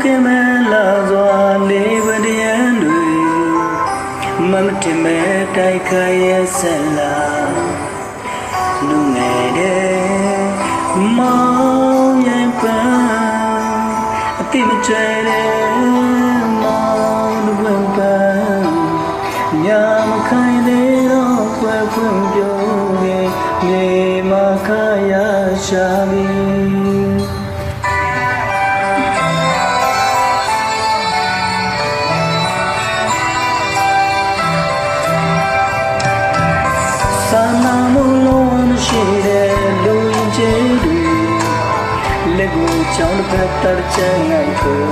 ခင်မလာစွာလေးပတရံတွေမမတင်မဲ့တိုက်ခိုက်ရဲ့ဆက်လာလူငယ်တဲ့မောင်ရင်ပန်းအတိမကျွဲတဲ့မောင်လူဝင်ပန်းညာမခိုင်သေးတော့ဖွယ်ဖွင့်ပြောခဲ့မြေမခရရှာပြီစာနာမှုလုံးမရှိတဲ့လူရင်ကျေးတွေလက်ကိုချောင်းတစ်ဖက်တတ်ချင်နိုင်ကို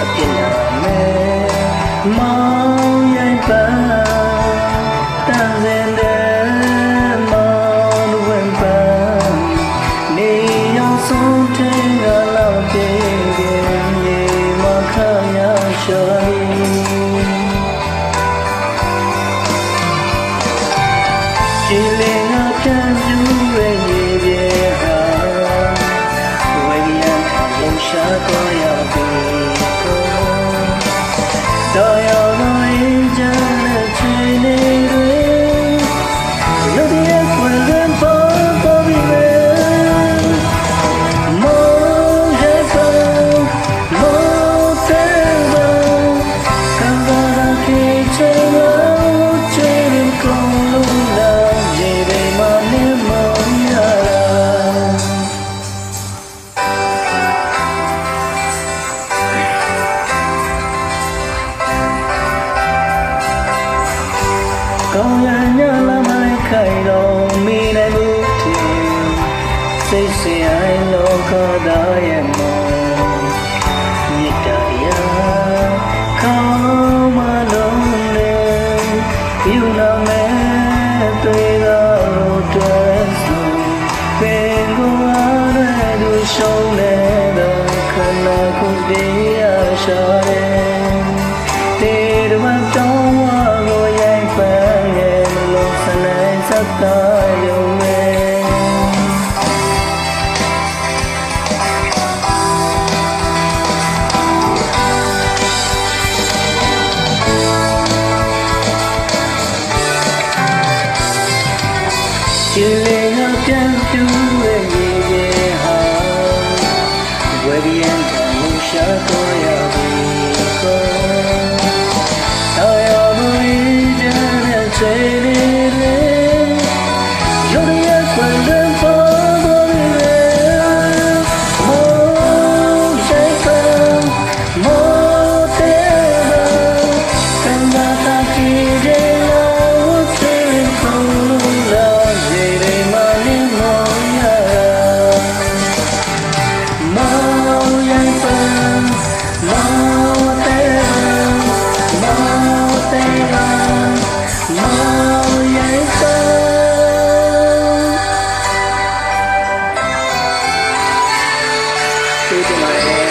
အပြစ်နာမဲ့မောင်ရင်ပန်းတန်စင်တဲ့မောင်လူဝင်ပန်းနေရောက်ဆုံးတဲ့ငါလောက်ပြေခဲ့မြေမခရရှာဒီလေငါပြန်ပြူရဲ့ရေပြေဟာဝေယံခံလုံရှာတော့ရပြီတော့ရမင်းချမ်းတဲ့ချီနေတွေလူတွေကွယ်လွန်ပေါ်ပေါ်ပြီးမယ်မောင်ရဲ့ကောမောင်တဲ့ကောကံကားခေချေချေကောကောင်းရညလာမိုက်ခိုင်တော့မိနေဘူးတင်စိတ်စင်အိုင်လောကသားရဲ့မောင်မြတ်တရားခေါင်းမလုံးလေယူနာမဲ့တွေ့တော့တွေ့ဆုံးပင်ကိုအားနဲ့သူရှုံးနေတော့ခဏခုတည်းရရှာတယ်တေတမတောင်းဝါကိုရိုက်ပန်းရဲ့မလို့စနိုင်စကားရုံနဲ့ဒီလေငါပြန်ပြူရဲ့ရေရေဟာဝေဒီယန်ကမရှာတော့ရပြီကောတော်ရမင်းချမ်းတဲ့ချေလေးတွေရုပ်ရည်ကွယ်လွန်ပေါ်ပေါ်ပြီးမောင်ရှိခံမောင်တဲ့ကံသာတာကြီးတဲ့လို့သိခုံလို့လာရေတွေမလေးမောင်ရမောင်ရဲ့ပန်းမောင်တဲ့မောင်တဲ့မောင်ရဲ့ပန်းဒီမှာ